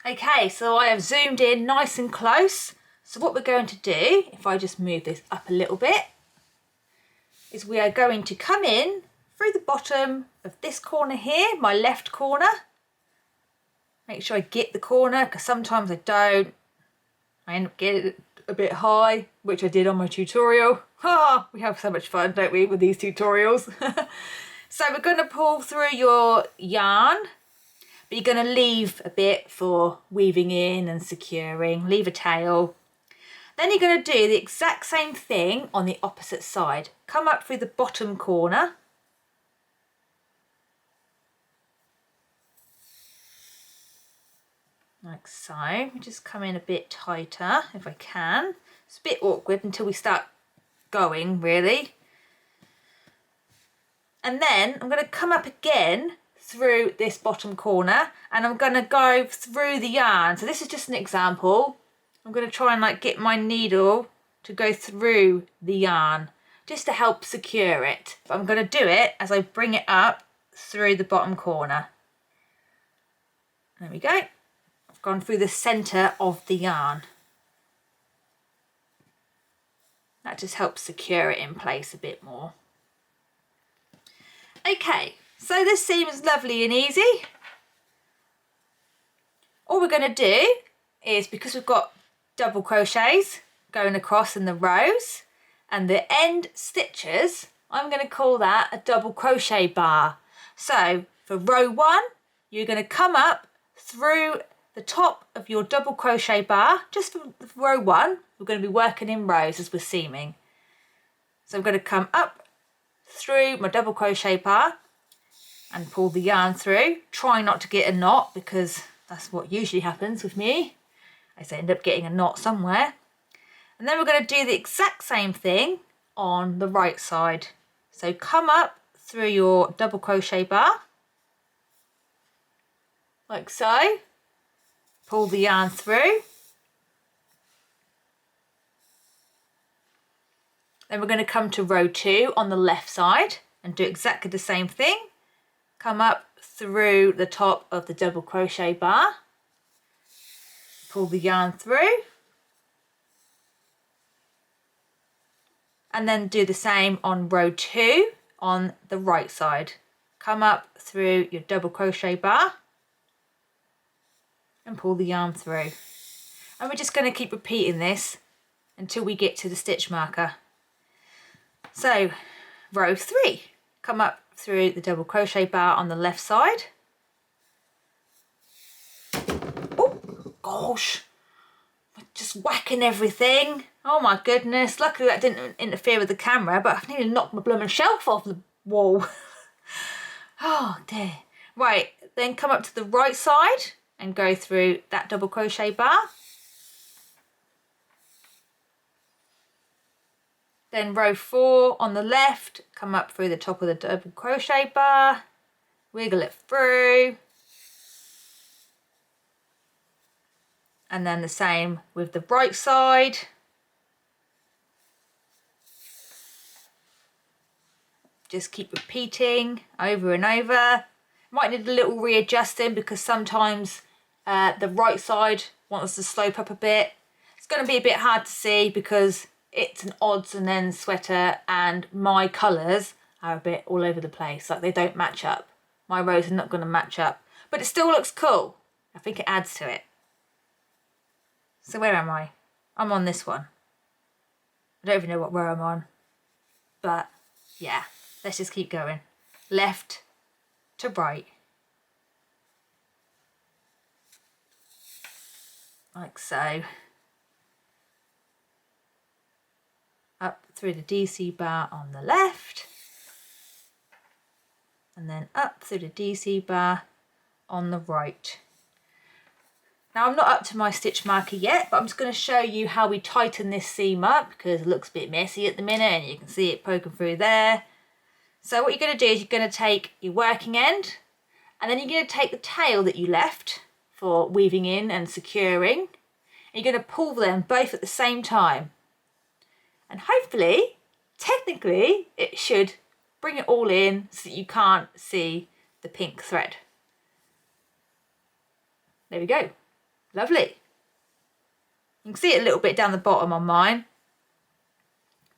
Okay, so I have zoomed in nice and close. So what we're going to do, if I just move this up a little bit, is we are going to come in through the bottom of this corner here, my left corner. Make sure I get the corner, because sometimes I don't. I end up getting it a bit high, which I did on my tutorial. We have so much fun, don't we, with these tutorials? So we're going to pull through your yarn, but you're going to leave a bit for weaving in and securing, leave a tail. Then you're going to do the exact same thing on the opposite side. Come up through the bottom corner. Like so. Just come in a bit tighter if I can. It's a bit awkward until we start going, really. And then I'm going to come up again through this bottom corner, and I'm going to go through the yarn. So this is just an example. I'm going to try and like get my needle to go through the yarn just to help secure it. But I'm going to do it as I bring it up through the bottom corner. There we go. I've gone through the centre of the yarn. That just helps secure it in place a bit more. Okay, so this seems lovely and easy. All we're going to do is, because we've got double crochets going across in the rows and the end stitches, I'm going to call that a double crochet bar. So for row 1, you're going to come up through the top of your double crochet bar. Just for row 1, we're going to be working in rows as we're seaming. So I'm going to come up through my double crochet bar and pull the yarn through. Try not to get a knot, because that's what usually happens with me. I end up getting a knot somewhere. And then we're going to do the exact same thing on the right side. So come up through your double crochet bar, like so. Pull the yarn through. Then we're going to come to row 2 on the left side and do exactly the same thing. Come up through the top of the double crochet bar. Pull the yarn through. And then do the same on row 2 on the right side. Come up through your double crochet bar and pull the yarn through. And we're just going to keep repeating this until we get to the stitch marker. So row 3, come up through the double crochet bar on the left side. Oh gosh, just whacking everything. Oh my goodness, luckily that didn't interfere with the camera, but I've nearly knocked my blooming shelf off the wall. Oh dear. Right, then come up to the right side and go through that double crochet bar. Then row 4 on the left, come up through the top of the double crochet bar, wiggle it through. And then the same with the right side. Just keep repeating over and over. Might need a little readjusting, because sometimes the right side wants to slope up a bit. It's going to be a bit hard to see because it's an odds and ends sweater and my colours are a bit all over the place, like they don't match up. My rows are not going to match up, but it still looks cool. I think it adds to it. So where am I? I'm on this one. I don't even know what row I'm on, but yeah, let's just keep going. Left to right. Like so. Up through the DC bar on the left, and then up through the DC bar on the right. Now I'm not up to my stitch marker yet, but I'm just going to show you how we tighten this seam up, because it looks a bit messy at the minute and you can see it poking through there. So what you're going to do is you're going to take your working end, and then you're going to take the tail that you left for weaving in and securing, and you're going to pull them both at the same time. And hopefully, technically, it should bring it all in so that you can't see the pink thread. There we go. Lovely. You can see it a little bit down the bottom on mine.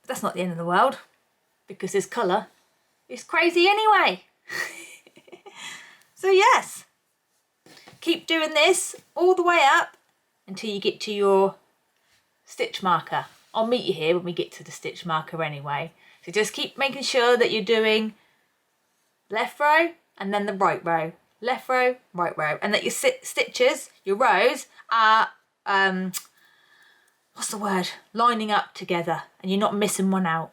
But that's not the end of the world, because this colour is crazy anyway. So yes, keep doing this all the way up until you get to your stitch marker. I'll meet you here when we get to the stitch marker anyway. So just keep making sure that you're doing left row and then the right row, left row, right row, and that your stitches, your rows are, what's the word, lining up together and you're not missing one out.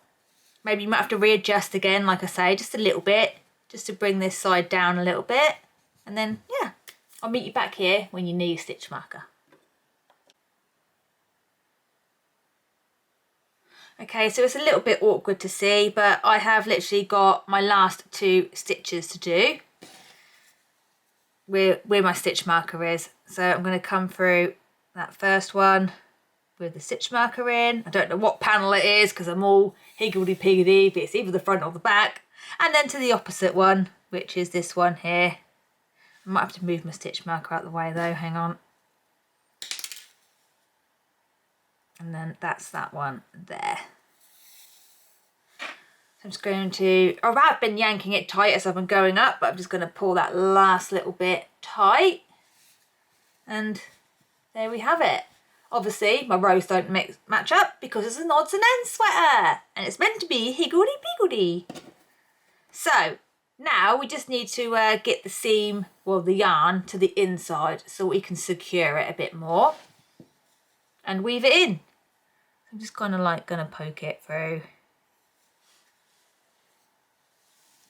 Maybe you might have to readjust again, like I say, just a little bit, just to bring this side down a little bit. And then, yeah, I'll meet you back here when you need a stitch marker. Okay, so it's a little bit awkward to see, but I have literally got my last 2 stitches to do where my stitch marker is. So I'm going to come through that first one with the stitch marker in. I don't know what panel it is because I'm all higgledy-piggledy, but it's either the front or the back. And then to the opposite one, which is this one here. I might have to move my stitch marker out of the way though, hang on. And then that's that one there. So I'm just going to, I've been yanking it tight as I've been going up, but I'm just going to pull that last little bit tight. And there we have it. Obviously, my rows don't match up because it's an odds and ends sweater. And it's meant to be higgledy-piggledy. So, now we just need to get the seam, well, the yarn to the inside so we can secure it a bit more. And weave it in. I'm just kind of like going to poke it through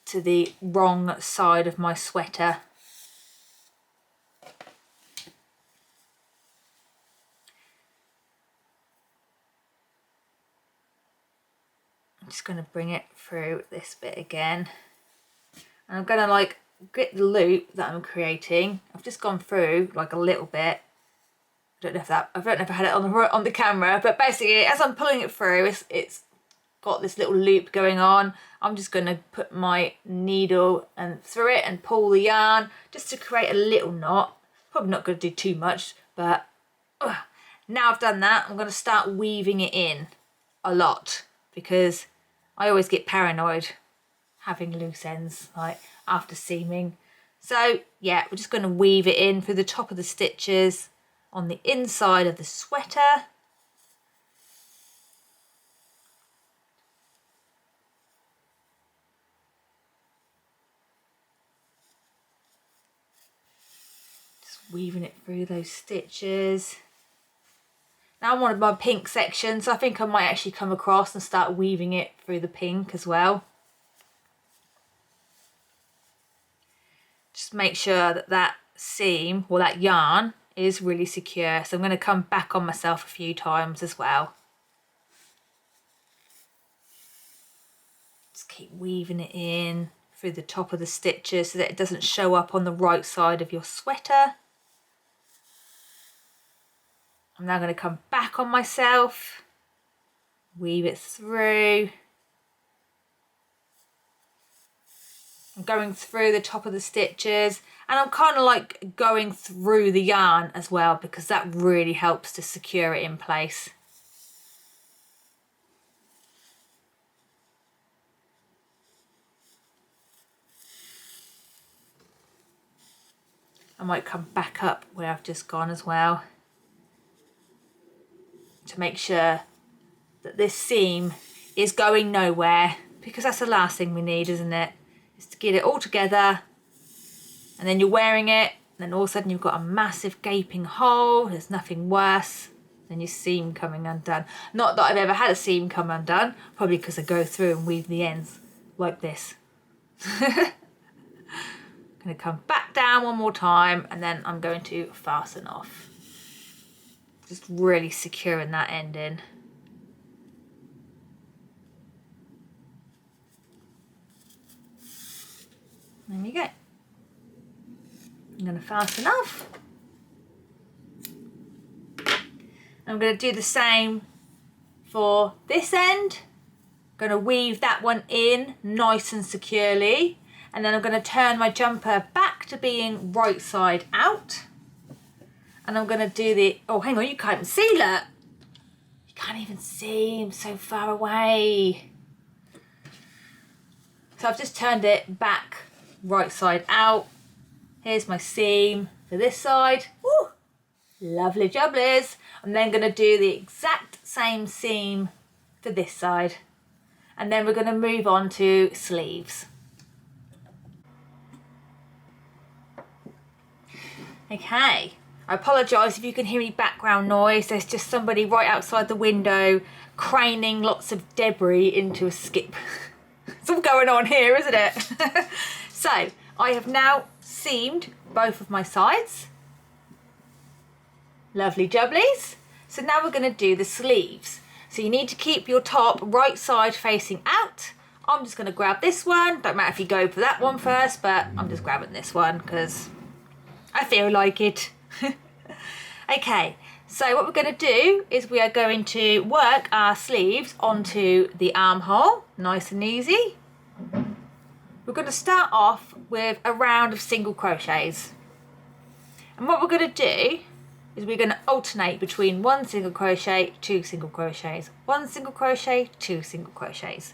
to the wrong side of my sweater. I'm just going to bring it through this bit again. And I'm going to like get the loop that I'm creating. I've just gone through like a little bit. I don't know if I had it on the camera, but basically as I'm pulling it through, it's got this little loop going on. I'm just going to put my needle and through it and pull the yarn just to create a little knot. Probably not going to do too much, but now I've done that, I'm going to start weaving it in a lot because I always get paranoid having loose ends like after seaming. So yeah, we're just going to weave it in through the top of the stitches on the inside of the sweater. Just weaving it through those stitches. Now I'm on my pink section, so I think I might actually come across and start weaving it through the pink as well. Just make sure that that seam, or that yarn, is really secure. So I'm going to come back on myself a few times as well. Just keep weaving it in through the top of the stitches so that it doesn't show up on the right side of your sweater. I'm now going to come back on myself, weave it through. I'm going through the top of the stitches, and I'm kind of like going through the yarn as well because that really helps to secure it in place. I might come back up where I've just gone as well to make sure that this seam is going nowhere, because that's the last thing we need, isn't it? Is to get it all together, and then you're wearing it, and then all of a sudden you've got a massive gaping hole. There's nothing worse than your seam coming undone. Not that I've ever had a seam come undone, probably because I go through and weave the ends like this. Going to come back down one more time, and then I'm going to fasten off. Just really securing that end in. There you go. I'm going to fasten off. I'm going to do the same for this end. I'm going to weave that one in nice and securely, and then I'm going to turn my jumper back to being right side out. And I'm going to do the, oh hang on, you can't even see, look. You can't even see, I'm so far away. So I've just turned it back, right side out. Here's my seam for this side. Woo! Lovely jubblies. I'm then going to do the exact same seam for this side. And then we're going to move on to sleeves. Okay, I apologise if you can hear any background noise. There's just somebody right outside the window craning lots of debris into a skip. It's all going on here, isn't it? So I have now seamed both of my sides. Lovely jubblies. So now we're going to do the sleeves. So you need to keep your top right side facing out. I'm just going to grab this one. Don't matter if you go for that one first, but I'm just grabbing this one because I feel like it. Okay, so what we're going to do is we are going to work our sleeves onto the armhole, nice and easy. We're going to start off with a round of single crochets. And what we're going to do is we're going to alternate between 1 single crochet, 2 single crochets, 1 single crochet, 2 single crochets.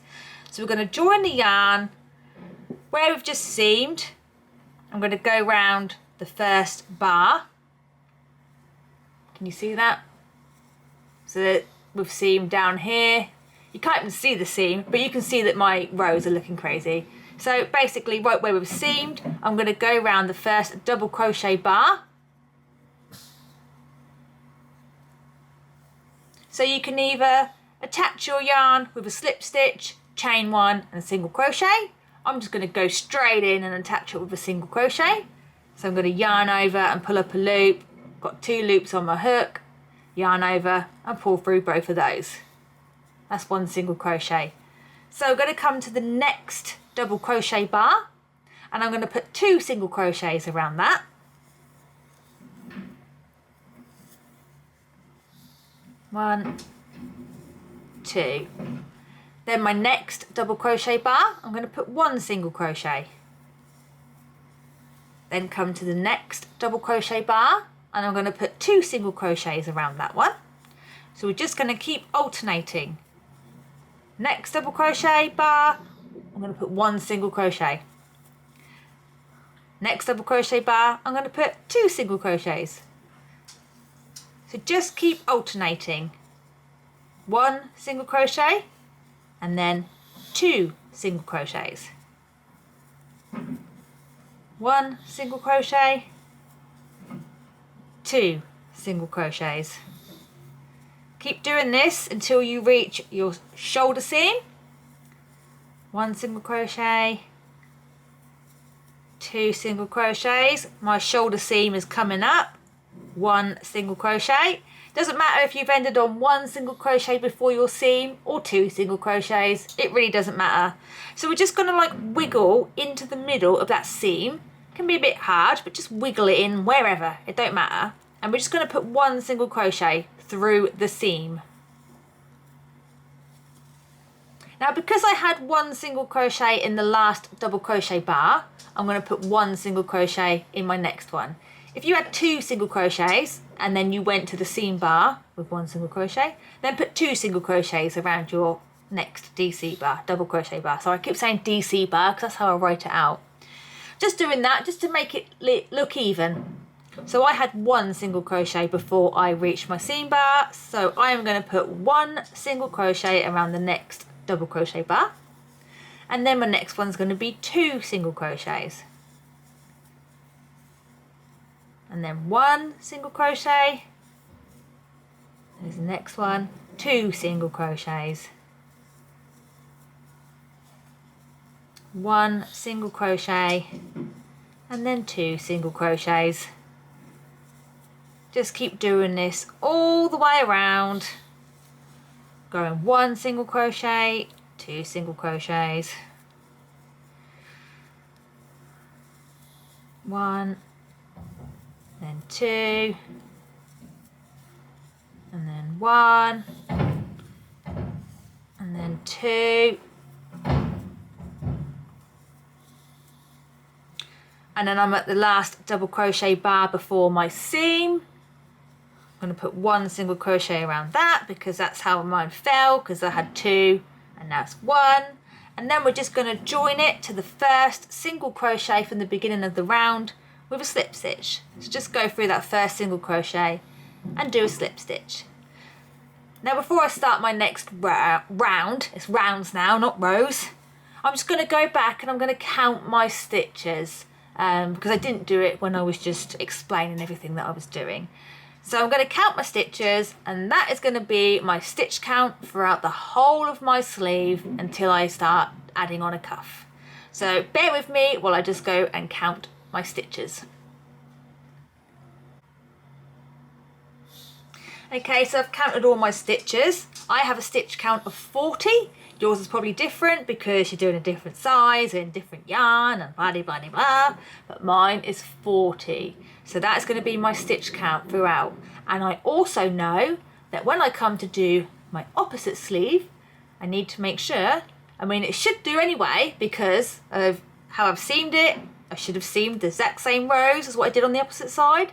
So we're going to join the yarn where we've just seamed. I'm going to go round the first bar. Can you see that? So that we've seamed down here. You can't even see the seam, but you can see that my rows are looking crazy. So basically right where we've seamed, I'm going to go round the first double crochet bar. So you can either attach your yarn with a slip stitch, chain one and a single crochet. I'm just going to go straight in and attach it with a single crochet. So I'm going to yarn over and pull up a loop. Got 2 loops on my hook, yarn over and pull through both of those. That's 1 single crochet. So I'm going to come to the next double crochet bar and I'm going to put 2 single crochets around that. One, 2. Then my next double crochet bar, I'm going to put 1 single crochet. Then come to the next double crochet bar and I'm going to put 2 single crochets around that one. So we're just going to keep alternating. Next double crochet bar, I'm going to put 1 single crochet. Next double crochet bar, I'm going to put 2 single crochets. So just keep alternating. 1 single crochet and then 2 single crochets. 1 single crochet, 2 single crochets. Keep doing this until you reach your shoulder seam. 1 single crochet, 2 single crochets. My shoulder seam is coming up. 1 single crochet. Doesn't matter if you've ended on 1 single crochet before your seam or 2 single crochets. It really doesn't matter. So we're just going to like wiggle into the middle of that seam. It can be a bit hard, but just wiggle it in wherever. It don't matter. And we're just going to put 1 single crochet through the seam. Now because I had 1 single crochet in the last double crochet bar, I'm going to put 1 single crochet in my next one. If you had 2 single crochets and then you went to the seam bar with 1 single crochet, then put 2 single crochets around your next DC bar, double crochet bar. So I keep saying DC bar because that's how I write it out. Just doing that just to make it look even. So I had 1 single crochet before I reached my seam bar, so I am going to put 1 single crochet around the next double crochet bar, and then my next one's going to be 2 single crochets, and then 1 single crochet. There's the next one, 2 single crochets, 1 single crochet, and then 2 single crochets. Just keep doing this all the way around, going 1 single crochet, 2 single crochets, 1, then 2, and then 1, and then 2, and then I'm at the last double crochet bar before my seam. I'm going to put 1 single crochet around that because that's how mine fell, because I had 2 and now it's 1. And then we're just going to join it to the first single crochet from the beginning of the round with a slip stitch. So just go through that first single crochet and do a slip stitch. Now before I start my next round, it's rounds now, not rows, I'm just going to go back and I'm going to count my stitches because I didn't do it when I was just explaining everything that I was doing. So I'm going to count my stitches, and that is going to be my stitch count throughout the whole of my sleeve until I start adding on a cuff. So bear with me while I just go and count my stitches. Okay, so I've counted all my stitches. I have a stitch count of 40. Yours is probably different because you're doing a different size and different yarn and blah, blah, blah, blah. But mine is 40. So that's going to be my stitch count throughout. And I also know that when I come to do my opposite sleeve, I need to make sure, I mean, it should do anyway because of how I've seamed it. I should have seamed the exact same rows as what I did on the opposite side.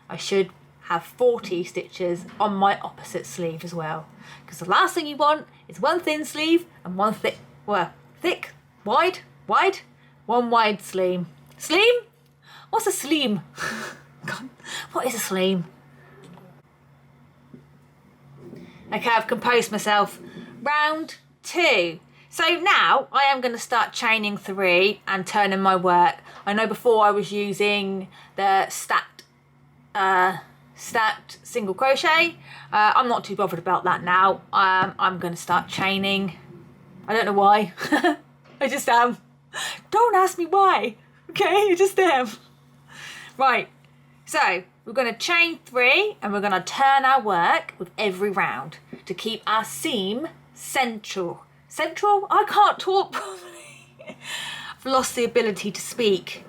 I should have 40 stitches on my opposite sleeve as well. Because the last thing you want is one thin sleeve and one thick, wide, one wide sleeve. Sleeve? What's a sleeve? God, what is a sleeve? Okay, I've composed myself. Round 2. So now I am going to start chaining 3 and turning my work. I know before I was using the stacked single crochet. I'm not too bothered about that now. I'm going to start chaining. I don't know why. I just am. Don't ask me why. Okay, I just am. Right, so we're going to chain 3 and we're going to turn our work with every round to keep our seam central. Central? I can't talk properly. I've lost the ability to speak.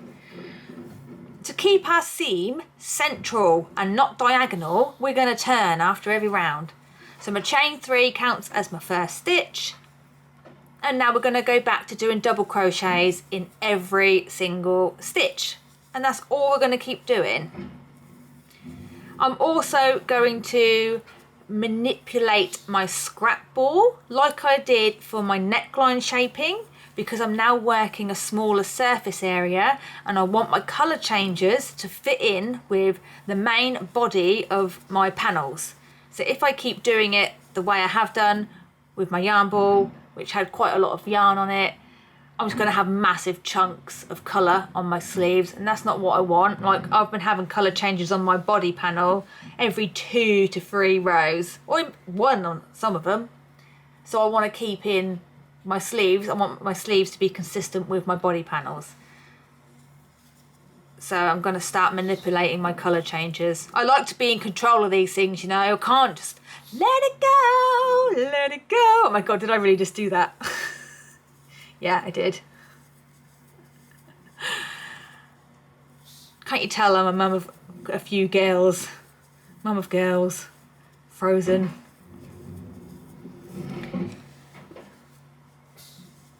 To keep our seam central and not diagonal, we're going to turn after every round. So my chain 3 counts as my first stitch. And now we're going to go back to doing double crochets in every single stitch. And that's all we're going to keep doing. I'm also going to manipulate my scrap ball like I did for my neckline shaping, because I'm now working a smaller surface area and I want my colour changes to fit in with the main body of my panels. So if I keep doing it the way I have done with my yarn ball, which had quite a lot of yarn on it, I'm just going to have massive chunks of colour on my sleeves, and that's not what I want. Like, I've been having colour changes on my body panel every 2 to 3 rows, or 1 on some of them. So I want to keep in my sleeves, I want my sleeves to be consistent with my body panels. So I'm going to start manipulating my colour changes. I like to be in control of these things, you know. I can't just let it go, let it go. Oh my God, did I really just do that? Yeah, I did. Can't you tell I'm a mum of a few girls? Mum of girls. Frozen.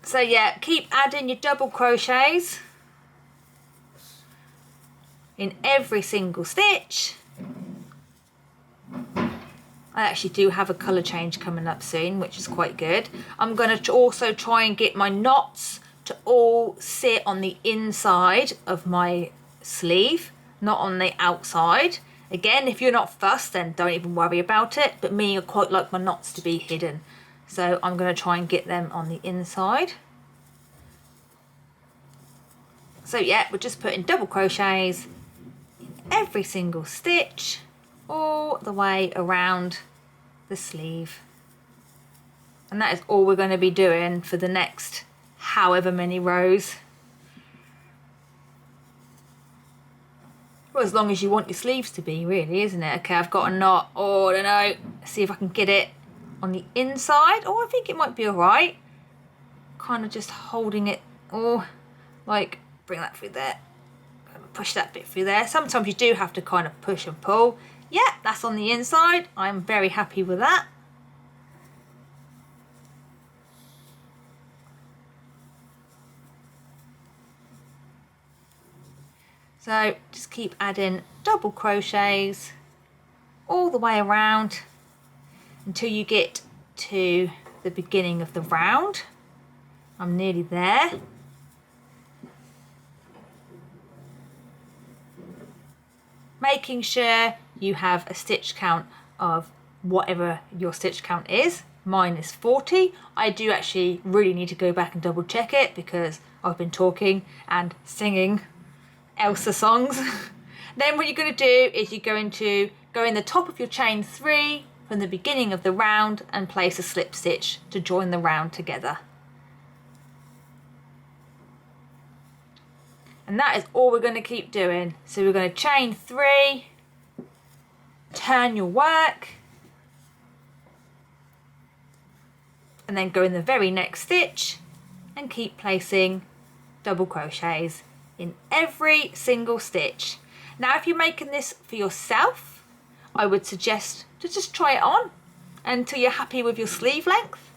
So yeah, keep adding your double crochets in every single stitch. I actually do have a colour change coming up soon, which is quite good. I'm going to also try and get my knots to all sit on the inside of my sleeve, not on the outside. Again, if you're not fussed, then don't even worry about it. But me, I quite like my knots to be hidden. So I'm going to try and get them on the inside. So yeah, we're just putting double crochets in every single stitch, all the way around the sleeve. And that is all we're going to be doing for the next however many rows. Well, as long as you want your sleeves to be, really, isn't it? Okay, I've got a knot. Oh, I don't know. Let's see if I can get it on the inside. Oh, I think it might be all right. Kind of just holding it. Oh, like, bring that through there. Push that bit through there. Sometimes you do have to kind of push and pull. Yeah, that's on the inside. I'm very happy with that. So just keep adding double crochets all the way around until you get to the beginning of the round. I'm nearly there. Making sure you have a stitch count of whatever your stitch count is. Mine is 40. I do actually really need to go back and double check it because I've been talking and singing Elsa songs. Then what you're going to do is you're going to go in the top of your chain 3 from the beginning of the round and place a slip stitch to join the round together. And that is all we're going to keep doing. So we're going to chain 3, turn your work, and then go in the very next stitch and keep placing double crochets in every single stitch. Now if you're making this for yourself, I would suggest to just try it on until you're happy with your sleeve length,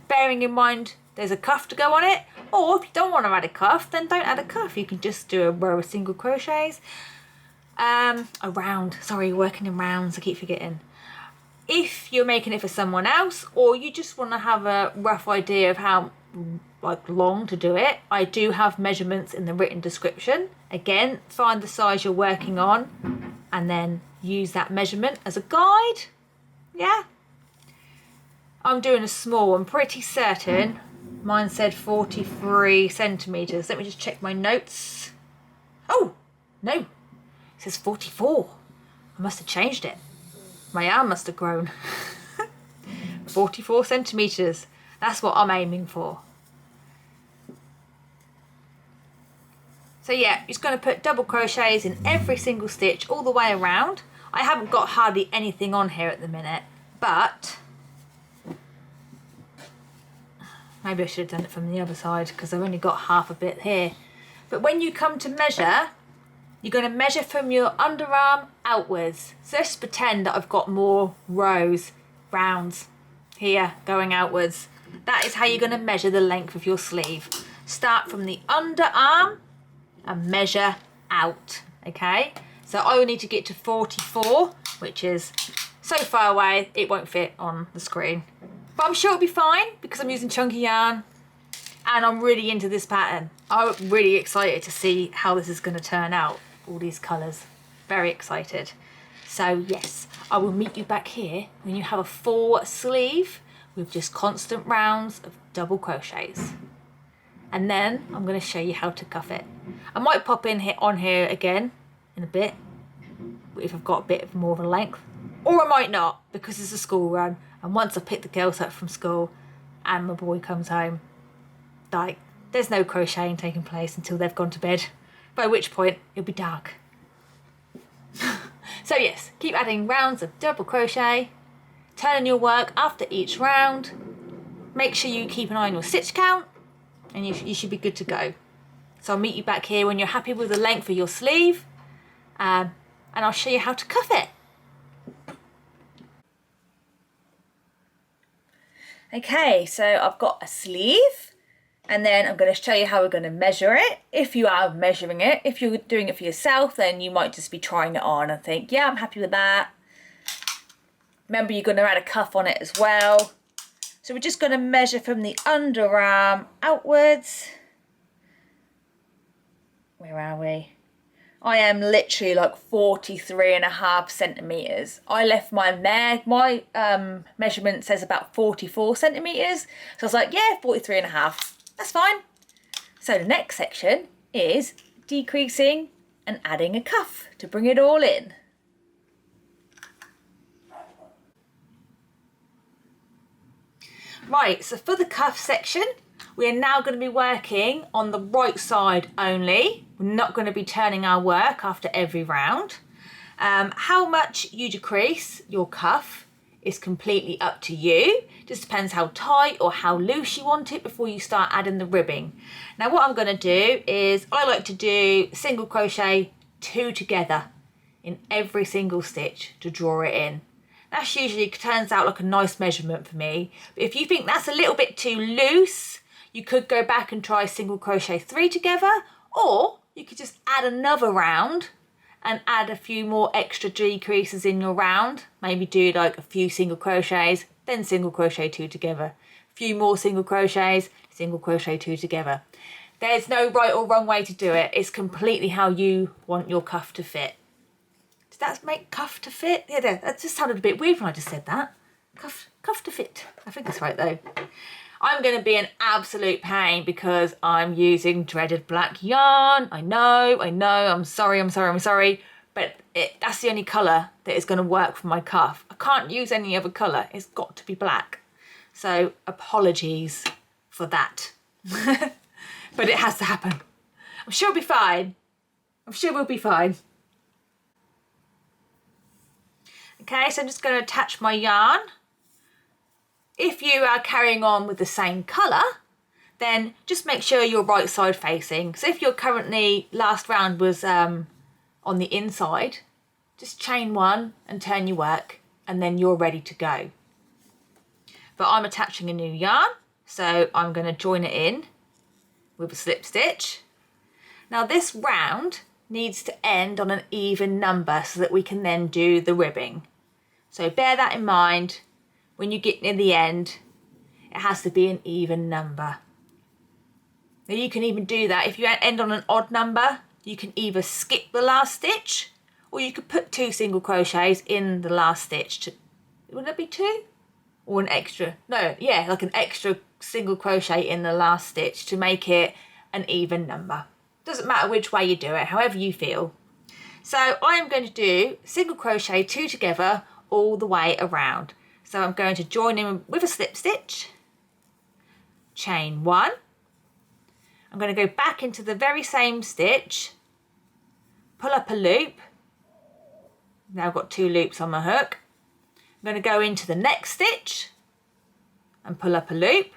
bearing in mind there's a cuff to go on it. Or if you don't want to add a cuff, then don't add a cuff. You can just do a row of single crochets. A round, sorry, working in rounds, I keep forgetting. If you're making it for someone else, or you just want to have a rough idea of how long to do it, I do have measurements in the written description. Again, find the size you're working on and then use that measurement as a guide. Yeah. I'm doing a small, I'm pretty certain. Mine said 43 centimetres. Let me just check my notes. Oh, no, it says 44. I must have changed it. My arm must have grown. 44 centimetres. That's what I'm aiming for. So yeah, you're just going to put double crochets in every single stitch all the way around. I haven't got hardly anything on here at the minute, but maybe I should have done it from the other side because I've only got half a bit here. But when you come to measure, you're going to measure from your underarm outwards. So let's pretend that I've got more rows, rounds here going outwards. That is how you're going to measure the length of your sleeve. Start from the underarm and measure out, okay? So I will need to get to 44, which is so far away it won't fit on the screen. But I'm sure it'll be fine because I'm using chunky yarn and I'm really into this pattern. I'm really excited to see how this is going to turn out, all these colours. Very excited. So yes, I will meet you back here when you have a full sleeve with just constant rounds of double crochets. And then I'm going to show you how to cuff it. I might pop in here on here again in a bit if I've got a bit more of a length, or I might not because it's a school run. And once I pick the girls up from school and my boy comes home, like, there's no crocheting taking place until they've gone to bed, by which point it'll be dark. So yes, keep adding rounds of double crochet, turn your work after each round, make sure you keep an eye on your stitch count, and you should be good to go. So I'll meet you back here when you're happy with the length of your sleeve, and I'll show you how to cuff it. Okay, so I've got a sleeve, and then I'm going to show you how we're going to measure it. If you are measuring it, if you're doing it for yourself, then you might just be trying it on and think, yeah, I'm happy with that. Remember, you're going to add a cuff on it as well. So we're just going to measure from the underarm outwards. Where are we? I am literally like 43.5 centimetres. I left mine there. My measurement says about 44 centimetres. So I was like, yeah, 43.5. That's fine. So the next section is decreasing and adding a cuff to bring it all in. Right, so for the cuff section, we are now going to be working on the right side only. We're not going to be turning our work after every round. How much you decrease your cuff is completely up to you. Just depends how tight or how loose you want it before you start adding the ribbing. Now what I'm going to do is I like to do single crochet 2 together in every single stitch to draw it in. That's usually turns out like a nice measurement for me. But if you think that's a little bit too loose, you could go back and try single crochet 3 together, or you could just add another round and add a few more extra decreases in your round. Maybe do like a few single crochets, then single crochet 2 together. A few more single crochets, single crochet 2 together. There's no right or wrong way to do it. It's completely how you want your cuff to fit. Did that make cuff to fit? Yeah, that just sounded a bit weird when I just said that. Cuff to fit. I think that's right though. I'm going to be an absolute pain because I'm using dreaded black yarn. I know, I'm sorry. But that's the only colour that is going to work for my cuff. I can't use any other colour. It's got to be black. So apologies for that. But it has to happen. I'm sure it'll be fine. I'm sure we'll be fine. Okay, so I'm just going to attach my yarn. If you are carrying on with the same colour, then just make sure you're right side facing. So if you're currently, last round was on the inside, just chain 1 and turn your work, and then you're ready to go. But I'm attaching a new yarn, so I'm going to join it in with a slip stitch. Now this round needs to end on an even number so that we can then do the ribbing. So bear that in mind. When you get near the end, it has to be an even number. Now you can even do that. If you end on an odd number, you can either skip the last stitch, or you could put 2 single crochets in the last stitch. Wouldn't it be 2? Or an extra? No, yeah, like an extra single crochet in the last stitch to make it an even number. Doesn't matter which way you do it, however you feel. So I'm going to do single crochet 2 together all the way around. So I'm going to join in with a slip stitch, chain 1. I'm going to go back into the very same stitch, pull up a loop. Now I've got 2 loops on my hook. I'm going to go into the next stitch and pull up a loop.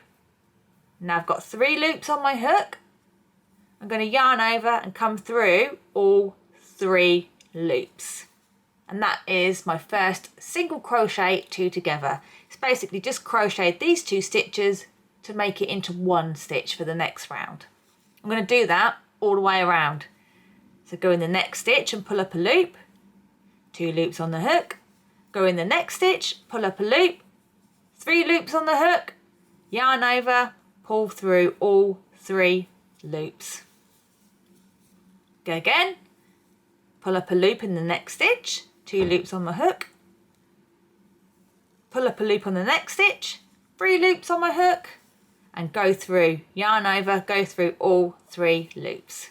Now I've got 3 loops on my hook. I'm going to yarn over and come through all 3 loops. And that is my first single crochet 2 together. It's basically just crocheted these 2 stitches to make it into 1 stitch for the next round. I'm going to do that all the way around. So go in the next stitch and pull up a loop, 2 loops on the hook, go in the next stitch, pull up a loop, 3 loops on the hook, yarn over, pull through all 3 loops. Go again, pull up a loop in the next stitch, 2 loops on my hook, pull up a loop on the next stitch, 3 loops on my hook, and go through, yarn over, go through all 3 loops.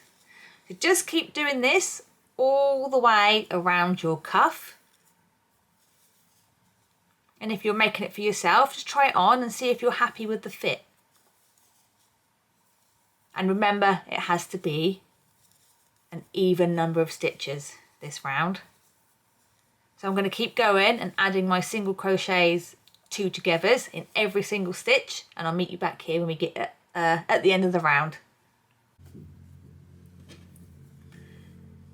So just keep doing this all the way around your cuff. And if you're making it for yourself, just try it on and see if you're happy with the fit. And remember, it has to be an even number of stitches this round. So I'm going to keep going and adding my single crochets 2 togethers in every single stitch, and I'll meet you back here when we get at the end of the round.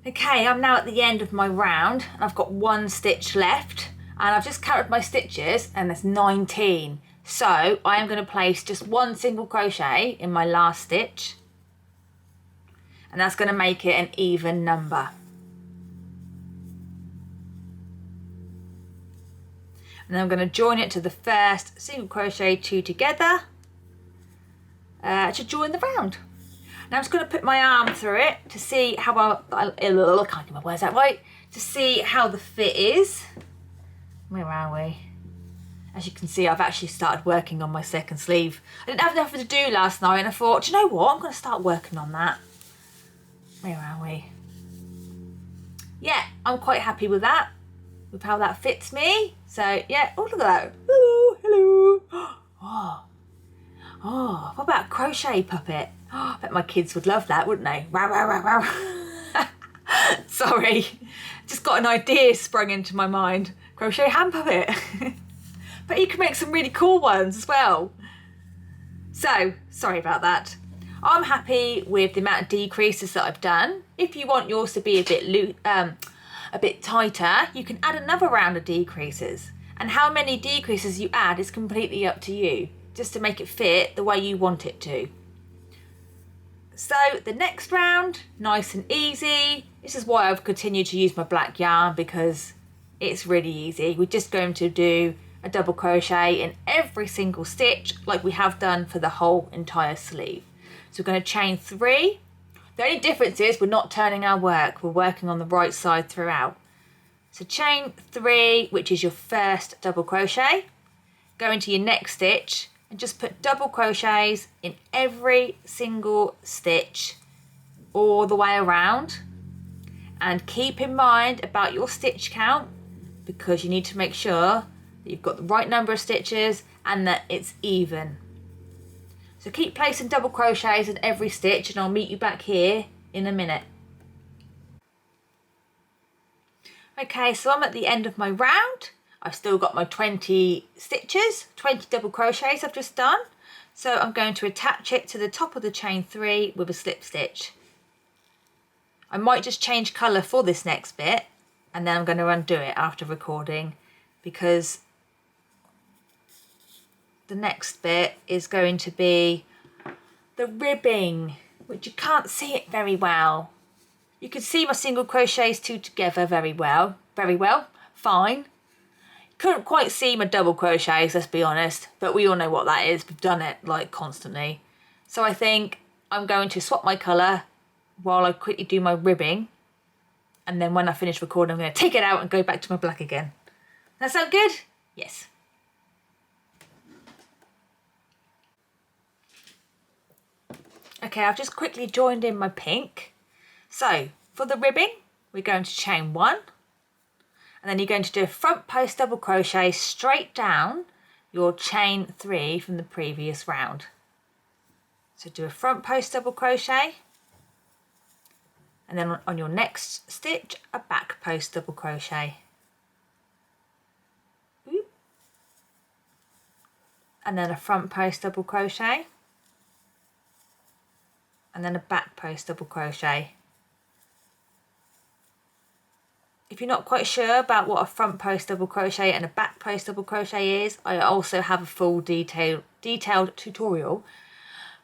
Okay, I'm now at the end of my round and I've got 1 stitch left, and I've just counted my stitches and there's 19. So I am going to place just 1 single crochet in my last stitch, and that's going to make it an even number. And then I'm going to join it to the first single crochet 2 together to join the round. Now I'm just going to put my arm through it to see how I can't get my words out right, to see how the fit is. Where are we? As you can see, I've actually started working on my second sleeve. I didn't have nothing to do last night, and I thought, do you know what? I'm going to start working on that. Where are we? Yeah, I'm quite happy with that, with how that fits me. So yeah, oh look at that. Hello, hello. Oh, what about a crochet puppet? Oh, I bet my kids would love that, wouldn't they? Wow, wow, wow, wow. Sorry, just got an idea sprung into my mind. Crochet hand puppet. But you can make some really cool ones as well. So, sorry about that. I'm happy with the amount of decreases that I've done. If you want yours to be a bit tighter, you can add another round of decreases. And how many decreases you add is completely up to you, just to make it fit the way you want it to. So the next round, nice and easy. This is why I've continued to use my black yarn, because it's really easy. We're just going to do a double crochet in every single stitch like we have done for the whole entire sleeve. So we're going to chain 3. The only difference is we're not turning our work, we're working on the right side throughout. So chain 3, which is your first double crochet, go into your next stitch and just put double crochets in every single stitch all the way around. And keep in mind about your stitch count, because you need to make sure that you've got the right number of stitches and that it's even. So keep placing double crochets in every stitch, and I'll meet you back here in a minute. Okay, so I'm at the end of my round. I've still got my 20 stitches, 20 double crochets I've just done. So I'm going to attach it to the top of the chain 3 with a slip stitch. I might just change colour for this next bit, and then I'm going to undo it after recording, because the next bit is going to be the ribbing, which you can't see it very well. You can see my single crochets 2 together very well, fine. Couldn't quite see my double crochets, let's be honest, but we all know what that is. We've done it like constantly. So I think I'm going to swap my colour while I quickly do my ribbing, and then when I finish recording I'm going to take it out and go back to my black again. That sound good? Yes. Okay, I've just quickly joined in my pink. So for the ribbing, we're going to chain 1, and then you're going to do a front post double crochet straight down your chain 3 from the previous round. So do a front post double crochet, and then on your next stitch, a back post double crochet. Oop. And then a front post double crochet, and then a back post double crochet. If you're not quite sure about what a front post double crochet and a back post double crochet is, I also have a full detailed tutorial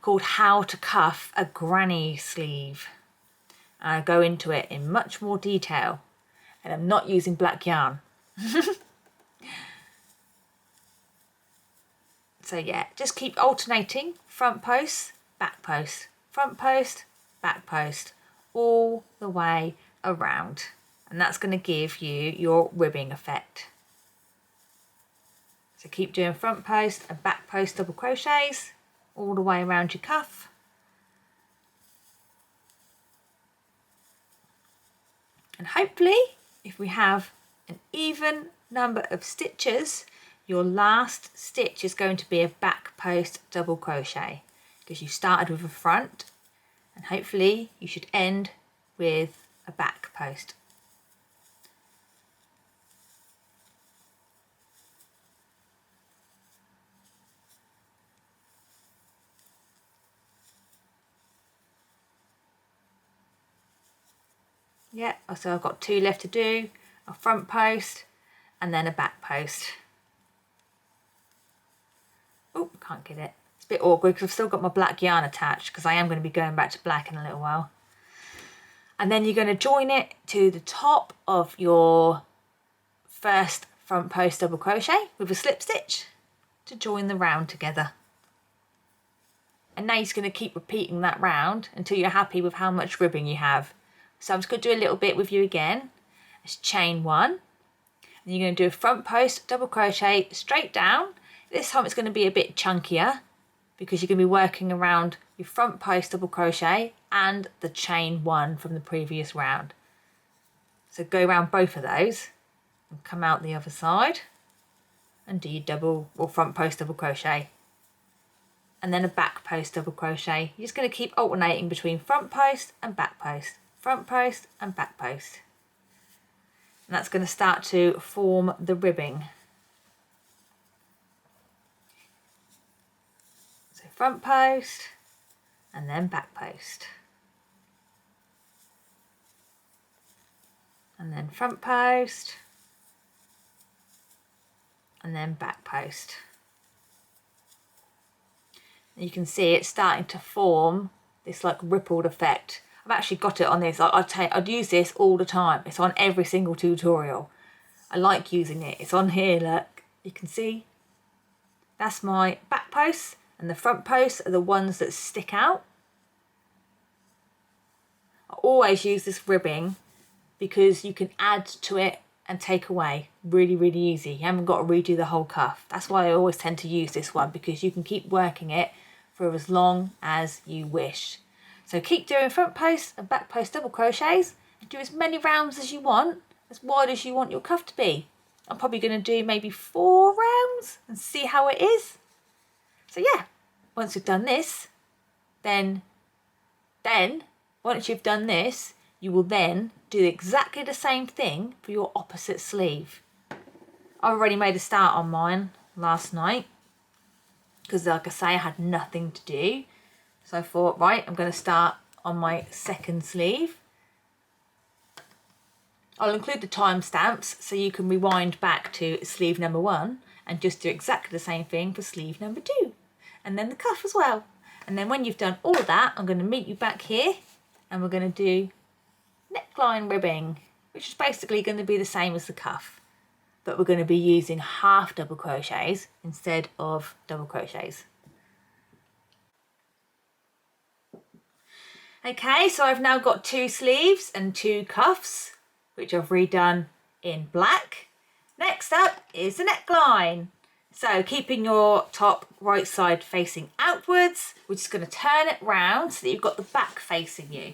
called How to Cuff a Granny Sleeve. I go into it in much more detail, and I'm not using black yarn. So yeah, just keep alternating front post, back post, front post, back post, all the way around. And that's going to give you your ribbing effect. So keep doing front post and back post double crochets all the way around your cuff. And hopefully, if we have an even number of stitches, your last stitch is going to be a back post double crochet, because you started with a front, and hopefully you should end with a back post. Yeah, so I've got 2 left to do, a front post and then a back post. Oh, can't get it. It's a bit awkward because I've still got my black yarn attached, because I am going to be going back to black in a little while. And then you're going to join it to the top of your first front post double crochet with a slip stitch to join the round together. And now you're just going to keep repeating that round until you're happy with how much ribbing you have. So I'm just going to do a little bit with you again. It's chain 1, and you're going to do a front post double crochet straight down. This time it's going to be a bit chunkier, because you're going to be working around your front post double crochet and the chain 1 from the previous round. So go around both of those and come out the other side and do your double or front post double crochet, and then a back post double crochet. You're just going to keep alternating between front post and back post, front post and back post. And that's going to start to form the ribbing. So front post and then back post. And then front post and then back post. And you can see it's starting to form this like rippled effect. I've actually got it on this. I'd use this all the time. It's on every single tutorial. I like using it. It's on here, look. You can see. That's my back posts, and the front posts are the ones that stick out. I always use this ribbing because you can add to it and take away really, really easy. You haven't got to redo the whole cuff. That's why I always tend to use this one, because you can keep working it for as long as you wish. So keep doing front post and back post double crochets and do as many rounds as you want, as wide as you want your cuff to be. I'm probably going to do maybe 4 rounds and see how it is. So yeah, once you've done this, then once you've done this, you will then do exactly the same thing for your opposite sleeve. I already made a start on mine last night because, like I say, I had nothing to do. So I thought, right, I'm going to start on my second sleeve. I'll include the timestamps so you can rewind back to sleeve number 1 and just do exactly the same thing for sleeve number 2. And then the cuff as well. And then when you've done all of that, I'm going to meet you back here and we're going to do neckline ribbing, which is basically going to be the same as the cuff. But we're going to be using half double crochets instead of double crochets. Okay, so I've now got 2 sleeves and 2 cuffs, which I've redone in black. Next up is the neckline. So keeping your top right side facing outwards, we're just going to turn it round so that you've got the back facing you.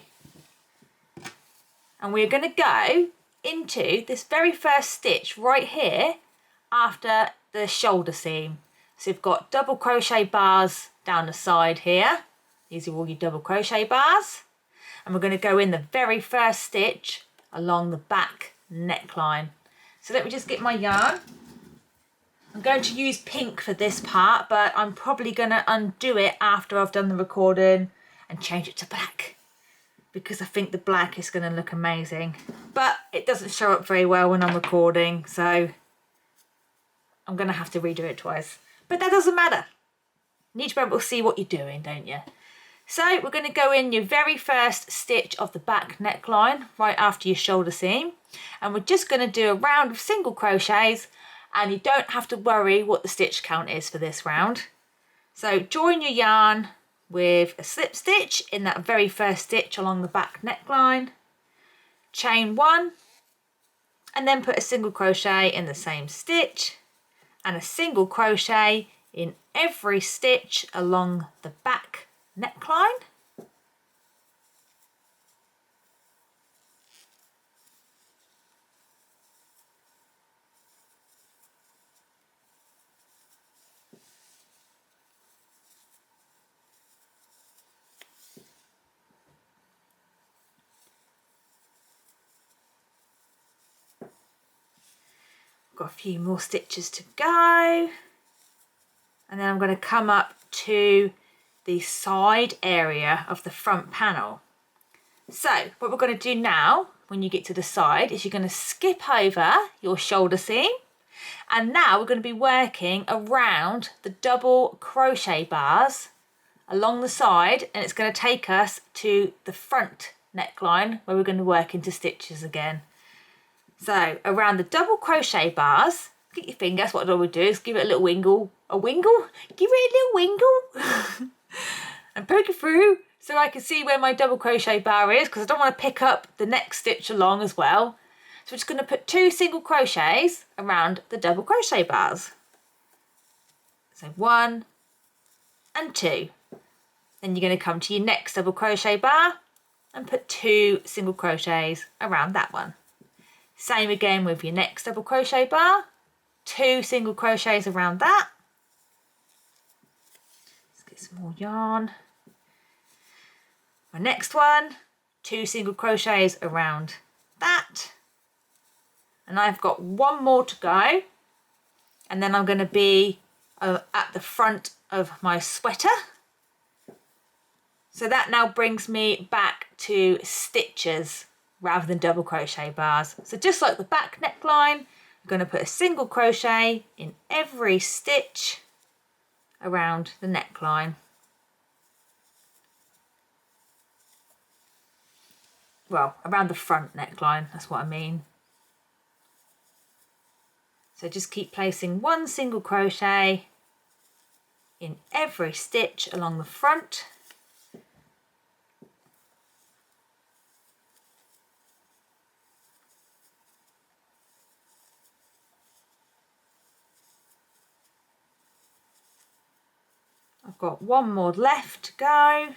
And we're going to go into this very first stitch right here after the shoulder seam. So you've got double crochet bars down the side here. These are all your double crochet bars. And we're going to go in the very first stitch along the back neckline. So let me just get my yarn. I'm going to use pink for this part, but I'm probably going to undo it after I've done the recording and change it to black, because I think the black is going to look amazing. But it doesn't show up very well when I'm recording, so I'm going to have to redo it twice. But that doesn't matter. You need to be able to see what you're doing, don't you? So we're going to go in your very first stitch of the back neckline right after your shoulder seam, and we're just going to do a round of single crochets, and you don't have to worry what the stitch count is for this round. So join your yarn with a slip stitch in that very first stitch along the back neckline, chain 1, and then put a single crochet in the same stitch and a single crochet in every stitch along the back neckline. Got a few more stitches to go, and then I'm going to come up to the side area of the front panel. So what we're going to do now when you get to the side is you're going to skip over your shoulder seam, and now we're going to be working around the double crochet bars along the side, and it's going to take us to the front neckline where we're going to work into stitches again. So around the double crochet bars, get your finger, that's what I would do, is give it a little wingle. A wingle? Give it a little wingle. And poke it through so I can see where my double crochet bar is, because I don't want to pick up the next stitch along as well. So we're just going to put 2 single crochets around the double crochet bars. So 1 and 2. Then you're going to come to your next double crochet bar and put 2 single crochets around that one. Same again with your next double crochet bar, 2 single crochets around that. Let's get some more yarn. My next one, 2 single crochets around that. And I've got 1 more to go. And then I'm going to be at the front of my sweater. So that now brings me back to stitches rather than double crochet bars. So just like the back neckline, I'm going to put a single crochet in every stitch around the neckline. well, around the front neckline, that's what I mean. So just keep placing one single crochet in every stitch along the front. I've got one more left to go.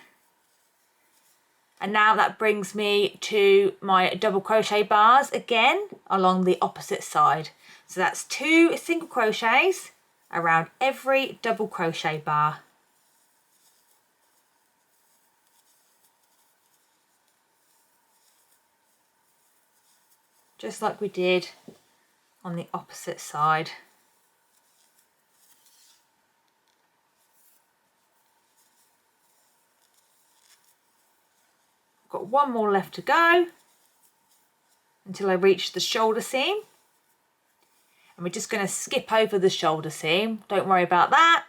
And now that brings me to my double crochet bars again along the opposite side. So that's 2 single crochets around every double crochet bar. Just like we did on the opposite side. Got one more left to go until I reach the shoulder seam, and we're just going to skip over the shoulder seam, don't worry about that,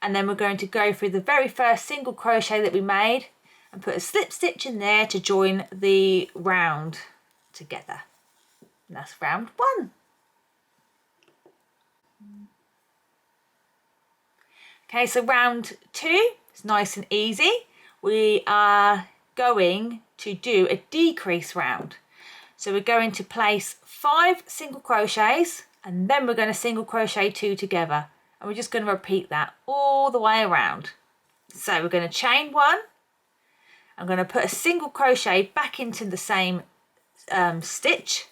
and then we're going to go through the very first single crochet that we made and put a slip stitch in there to join the round together, and that's round 1. Okay, so round 2 is nice and easy. We are going to do a decrease round. So we're going to place 5 single crochets and then we're going to single crochet 2 together, and we're just going to repeat that all the way around. So we're going to chain 1, I'm going to put a single crochet back into the same stitch.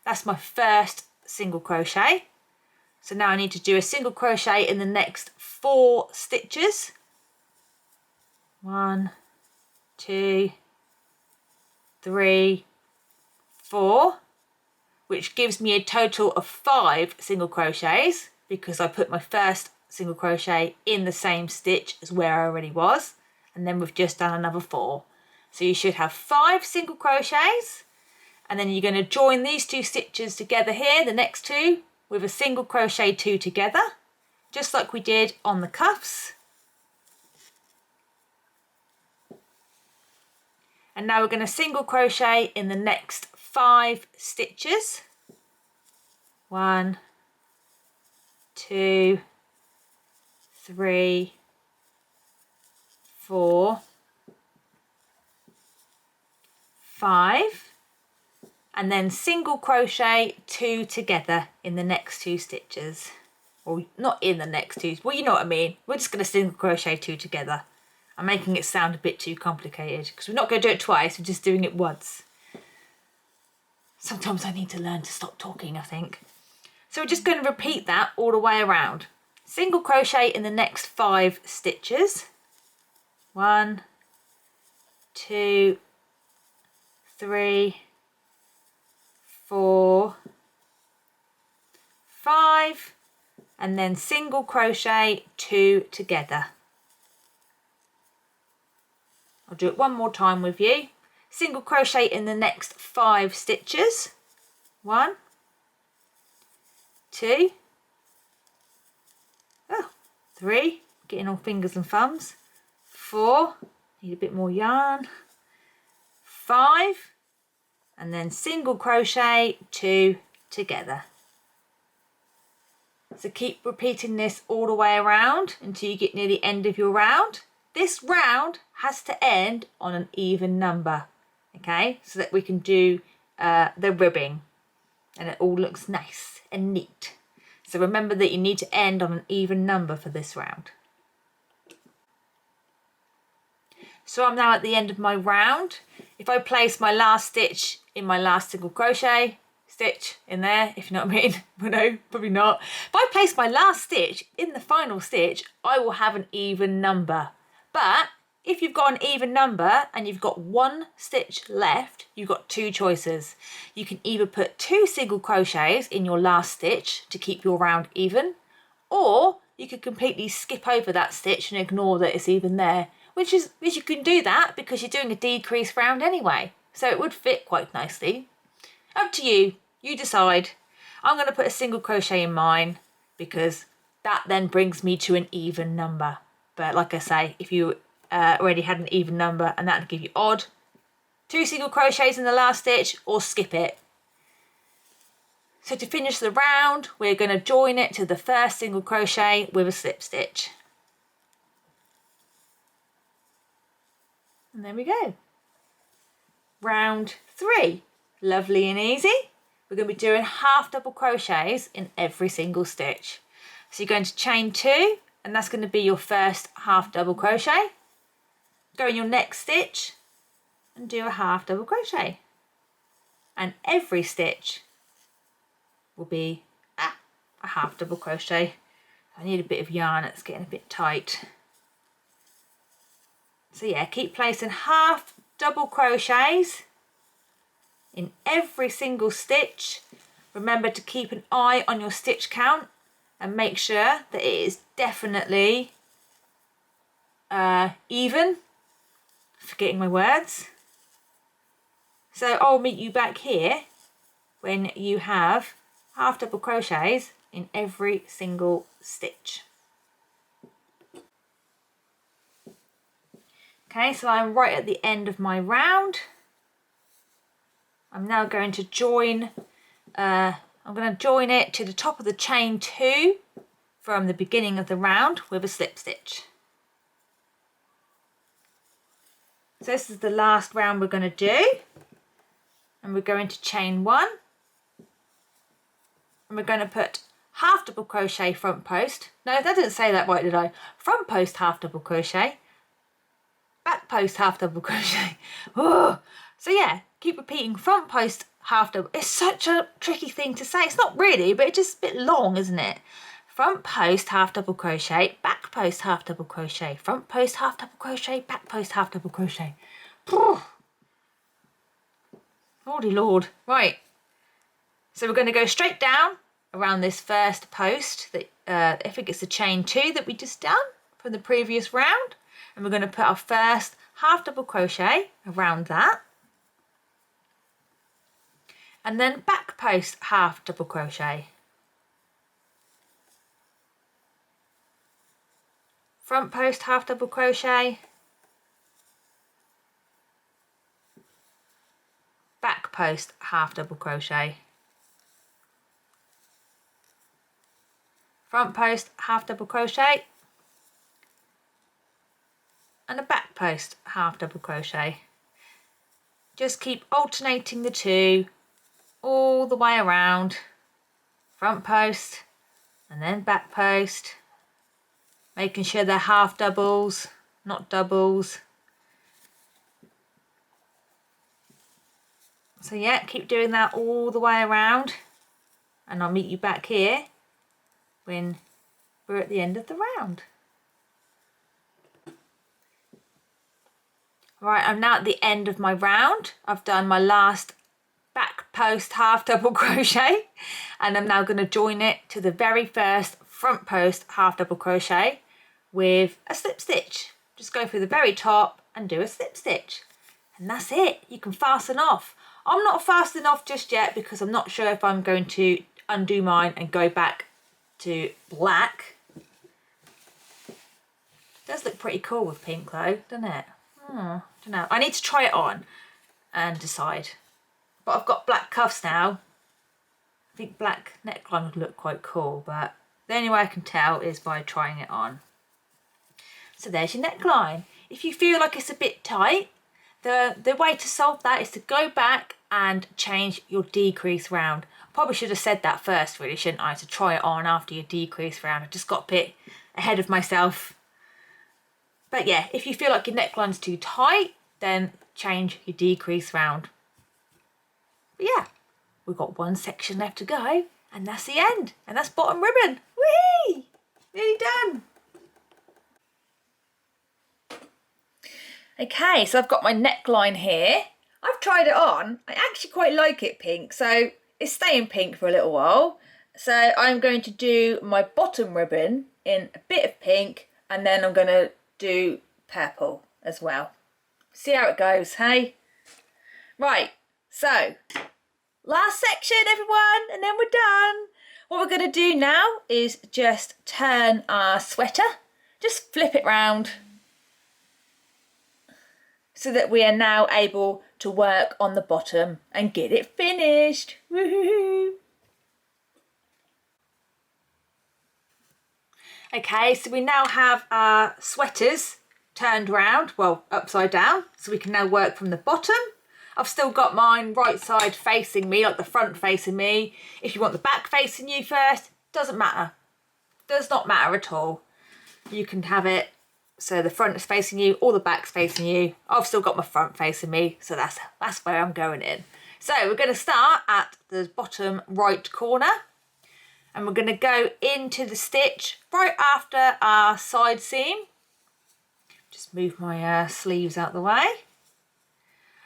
That's my first single crochet. So now I need to do a single crochet in the next 4 stitches. 1, 2, 3, 4, which gives me a total of 5 single crochets because I put my first single crochet in the same stitch as where I already was, and then we've just done another 4. So you should have 5 single crochets, and then you're going to join these 2 stitches together here, the next 2, with a single crochet 2 together, just like we did on the cuffs. And now we're going to single crochet in the next 5 stitches. 1, 2, 3, 4, 5, and then single crochet 2 together in the next 2 stitches. Or not in the next 2, well, you know what I mean. We're just going to single crochet 2 together. I'm making it sound a bit too complicated because we're not going to do it twice, we're just doing it once. Sometimes I need to learn to stop talking, I think. So we're just going to repeat that all the way around. Single crochet in the next 5 stitches. 1, 2, 3, 4, 5, and then single crochet 2 together. I'll do it one more time with you. Single crochet in the next 5 stitches. 1, 2, 3, getting on fingers and thumbs. 4, need a bit more yarn. 5, and then single crochet 2 together. So keep repeating this all the way around until you get near the end of your round. This round has to end on an even number, okay, so that we can do the ribbing and it all looks nice and neat. So remember that you need to end on an even number for this round. So I'm now at the end of my round. If I place my last stitch in my last single crochet stitch in there, if you know what I mean, well, no, probably not. If I place my last stitch in the final stitch, I will have an even number. But if you've got an even number and you've got 1 stitch left, you've got 2 choices. You can either put 2 single crochets in your last stitch to keep your round even, or you could completely skip over that stitch and ignore that it's even there, which you can do that because you're doing a decrease round anyway, so it would fit quite nicely. Up to you, you decide. I'm going to put a single crochet in mine because that then brings me to an even number. But like I say, if you already had an even number and that would give you odd, 2 single crochets in the last stitch or skip it. So to finish the round, we're going to join it to the first single crochet with a slip stitch. And there we go. Round 3. Lovely and easy. We're going to be doing half double crochets in every single stitch. So you're going to chain 2, and that's going to be your first half double crochet. Go in your next stitch and do a half double crochet. And every stitch will be a half double crochet. I need a bit of yarn, it's getting a bit tight. So yeah, keep placing half double crochets in every single stitch. Remember to keep an eye on your stitch count and make sure that it is definitely even. Forgetting my words. So I'll meet you back here when you have half double crochets in every single stitch. Okay, so I'm right at the end of my round. I'm now going to join, it to the top of the chain 2 from the beginning of the round with a slip stitch. So this is the last round we're going to do, and we're going to chain 1, and we're going to put half double crochet front post. No, that didn't say that right, did I? Front post half double crochet, back post half double crochet. Oh. So yeah, keep repeating front post half double. It's such a tricky thing to say. It's not really, but it's just a bit long, isn't it? Front post half double crochet, back post half double crochet, front post half double crochet, back post half double crochet. Lordy Lord. Right. So we're going to go straight down around this first post that I think it's the chain 2 that we just done from the previous round, and we're going to put our first half double crochet around that, and then back post half double crochet, front post half double crochet, back post half double crochet, front post half double crochet, and a back post half double crochet. Just keep alternating the 2 all the way around, front post and then back post, making sure they're half doubles, not doubles. So yeah, keep doing that all the way around, and I'll meet you back here when we're at the end of the round. Right, I'm now at the end of my round. I've done my last back post half double crochet, and I'm now going to join it to the very first front post half double crochet with a slip stitch. Just go through the very top and do a slip stitch, and that's it. You can fasten off. I'm not fastening off just yet because I'm not sure if I'm going to undo mine and go back to black. It does look pretty cool with pink though, doesn't it? I don't know. I need to try it on and decide. But I've got black cuffs now. I think black neckline would look quite cool, but the only way I can tell is by trying it on. So there's your neckline. If you feel like it's a bit tight, the way to solve that is to go back and change your decrease round. I probably should have said that first, really, shouldn't I? To try it on after your decrease round. I just got a bit ahead of myself. But yeah, if you feel like your neckline's too tight, then change your decrease round. But yeah, we've got one section left to go, and that's the end. And that's bottom ribbon. Whee! Nearly done. Okay, so I've got my neckline here. I've tried it on. I actually quite like it pink, so it's staying pink for a little while. So I'm going to do my bottom ribbon in a bit of pink, and then I'm going to do purple as well. See how it goes, hey? Right, so last section, everyone, and then we're done. What we're going to do now is just turn our sweater. Just flip it round. so that we are now able to work on the bottom and get it finished. Woohoo! Okay, so we now have our sweaters turned round, well, upside down, so we can now work from the bottom. I've still got mine right side facing me, like the front facing me. If you want the back facing you first, doesn't matter. Does not matter at all. You can have it so the front is facing you or the back's facing you. I've still got my front facing me, so that's where I'm going in. So we're going to start at the bottom right corner, and we're going to go into the stitch right after our side seam. Just move my sleeves out the way.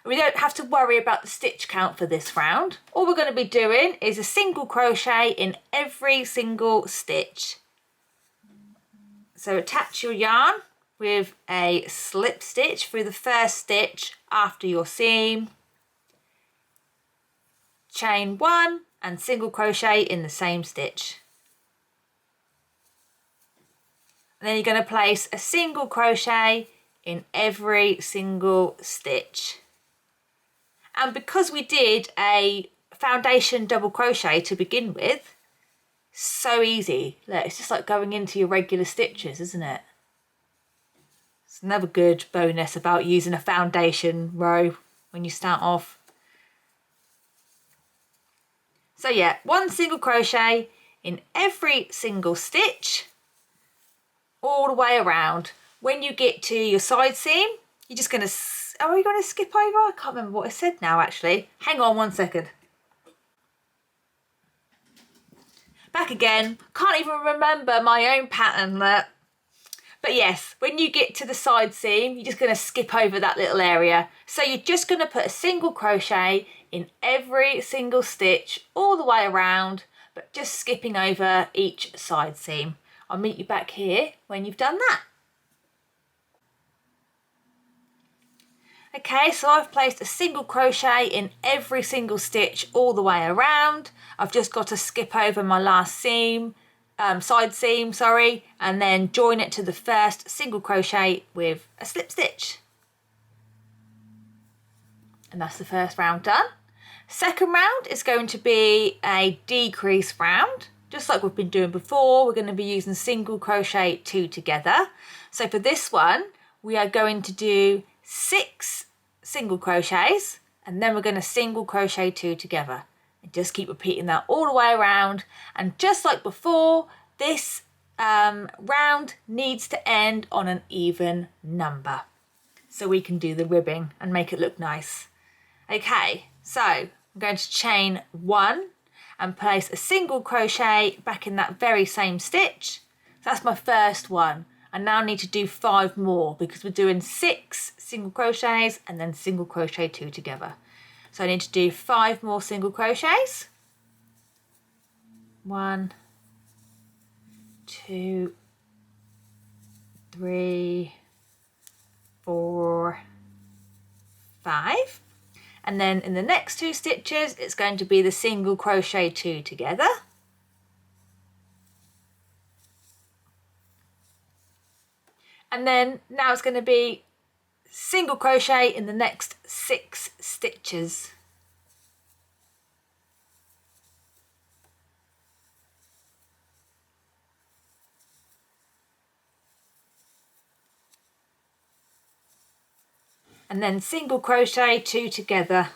We don't have to worry about the stitch count for this round. All we're going to be doing is a single crochet in every single stitch. So attach your yarn with a slip stitch through the first stitch after your seam. Chain 1 and single crochet in the same stitch. And then you're going to place a single crochet in every single stitch. And because we did a foundation double crochet to begin with, so easy. Look, it's just like going into your regular stitches, isn't it? It's another good bonus about using a foundation row when you start off. So yeah, 1 single crochet in every single stitch, all the way around. When you get to your side seam, you're just going to... Oh, are you going to skip over? I can't remember what I said now, actually. Hang on 1 second. Back again. Can't even remember my own pattern. But yes, when you get to the side seam, you're just going to skip over that little area. So you're just going to put a single crochet in every single stitch all the way around, but just skipping over each side seam. I'll meet you back here when you've done that. Okay, so I've placed a single crochet in every single stitch all the way around. I've just got to skip over my last seam, side seam, sorry, and then join it to the first single crochet with a slip stitch. And that's the first round done. Second round is going to be a decrease round. Just like we've been doing before, we're going to be using single crochet 2 together. So for this one, we are going to do 6 single crochets, and then we're going to single crochet 2 together, and just keep repeating that all the way around. And just like before, this round needs to end on an even number so we can do the ribbing and make it look nice. Okay, so I'm going to chain 1 and place a single crochet back in that very same stitch. So that's my first one. I now need to do 5 more because we're doing 6 single crochets and then single crochet 2 together. So I need to do 5 more single crochets. 1, 2, 3, 4, 5. And then in the next 2 stitches, it's going to be the single crochet 2 together. And then now it's going to be single crochet in the next 6 stitches. And then single crochet 2 together.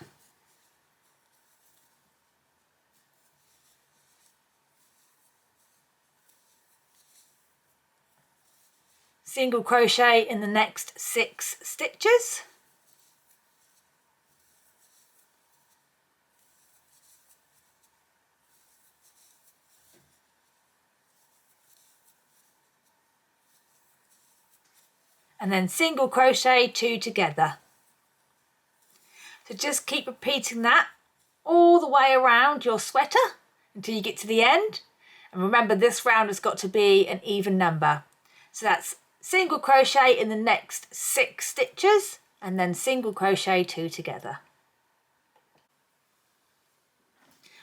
Single crochet in the next 6 stitches. And then single crochet 2 together. So just keep repeating that all the way around your sweater until you get to the end. And remember, this round has got to be an even number. So that's single crochet in the next 6 stitches and then single crochet 2 together.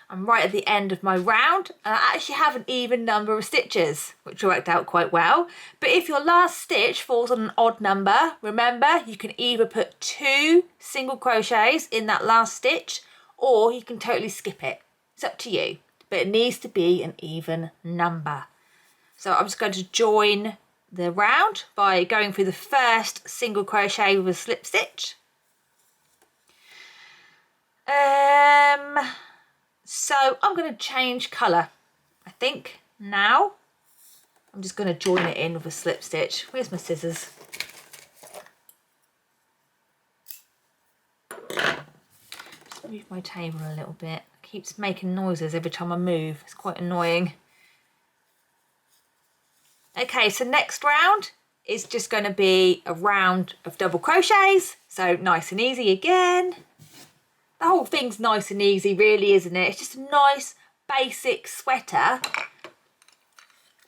I'm right at the end of my round, and I actually have an even number of stitches, which worked out quite well. But if your last stitch falls on an odd number, remember you can either put 2 single crochets in that last stitch, or you can totally skip it. It's up to you, but it needs to be an even number. So I'm just going to join the round by going through the first single crochet with a slip stitch. So I'm going to change colour, I think, now. I'm just going to join it in with a slip stitch. Where's my scissors? Just move my table a little bit. It keeps making noises every time I move. It's quite annoying. Okay, so next round is just going to be a round of double crochets. So nice and easy again. The whole thing's nice and easy, really, isn't it? It's just a nice, basic sweater.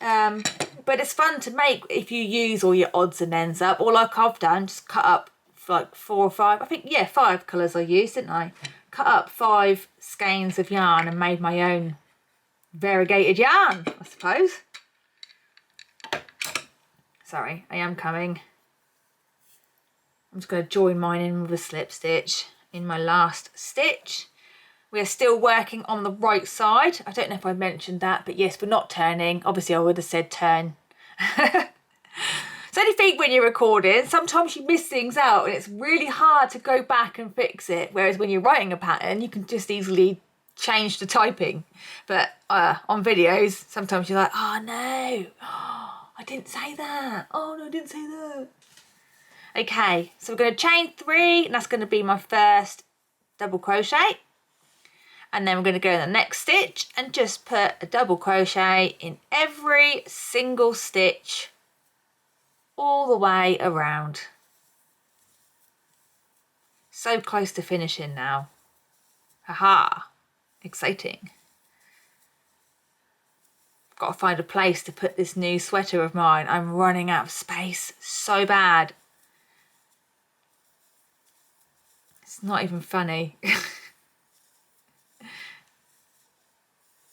But it's fun to make if you use all your odds and ends up. Or like I've done, just cut up like 4 or 5. I think, yeah, 5 colours I used, didn't I? Cut up 5 skeins of yarn and made my own variegated yarn, I suppose. Sorry, I am coming. I'm just going to join mine in with a slip stitch in my last stitch. We are still working on the right side. I don't know if I mentioned that, but yes, we're not turning. Obviously I would have said turn. So anything when you're recording, sometimes you miss things out and it's really hard to go back and fix it. Whereas when you're writing a pattern, you can just easily change the typing. But on videos, sometimes you're like, oh no, I didn't say that. Oh no, I didn't say that. Okay, so we're going to chain 3, and that's going to be my first double crochet. And then we're going to go in the next stitch and just put a double crochet in every single stitch all the way around. So close to finishing now. Haha, exciting. Got to find a place to put this new sweater of mine. I'm running out of space so bad. It's not even funny.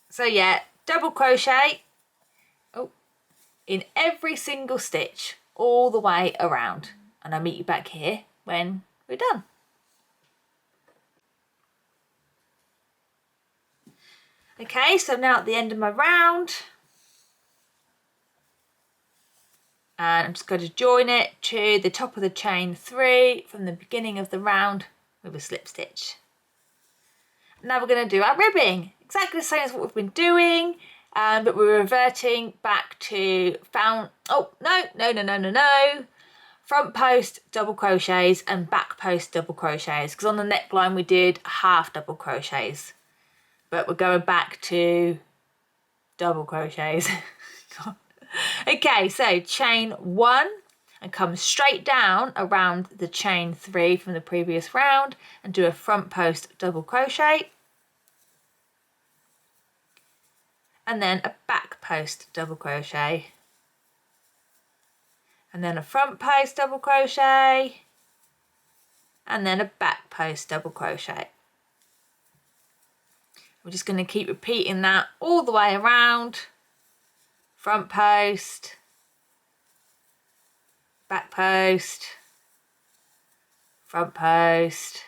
So yeah, double crochet in every single stitch all the way around, and I'll meet you back here when we're done. Okay, so now at the end of my round, and I'm just going to join it to the top of the chain 3 from the beginning of the round with a slip stitch. Now we're going to do our ribbing, exactly the same as what we've been doing, but we're reverting back to front post double crochets and back post double crochets, because on the neckline we did half double crochets, but we're going back to double crochets. Okay, so chain 1 and come straight down around the chain 3 from the previous round and do a front post double crochet, and then a back post double crochet, and then a front post double crochet, and then a back post double crochet. We're just going to keep repeating that all the way around. Front post, back post, front post,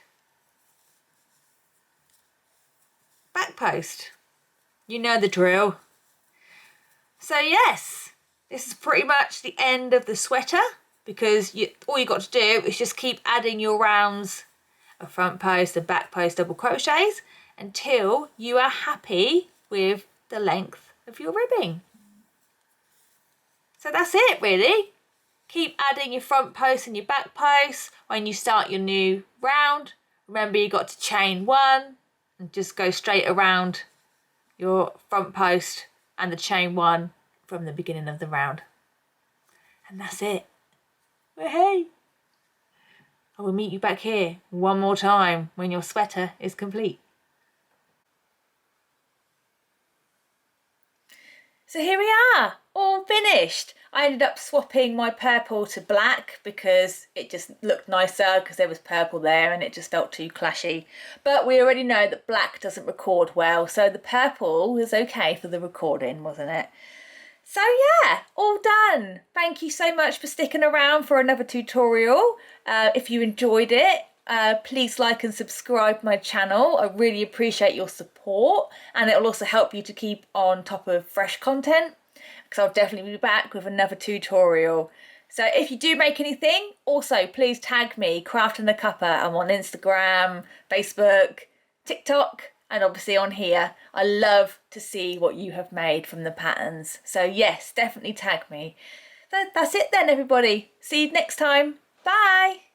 back post. You know the drill. So yes, this is pretty much the end of the sweater, because all you got to do is just keep adding your rounds of front post and back post double crochets until you are happy with the length of your ribbing. So that's it really. Keep adding your front post and your back post when you start your new round. Remember, you got to chain 1 and just go straight around your front post and the chain 1 from the beginning of the round. And that's it. Well, hey, I will meet you back here one more time when your sweater is complete. So here we are, all finished. I ended up swapping my purple to black because it just looked nicer because there was purple there and it just felt too clashy. But we already know that black doesn't record well, so the purple was okay for the recording, wasn't it? So yeah, all done. Thank you so much for sticking around for another tutorial. If you enjoyed it, please like and subscribe my channel. I really appreciate your support, and it will also help you to keep on top of fresh content, because I'll definitely be back with another tutorial. So if you do make anything, also please tag me, Crafting a Cuppa. I'm on Instagram, Facebook, TikTok, and obviously on here. I love to see what you have made from the patterns. So yes, definitely tag me. That's it then, everybody. See you next time. Bye.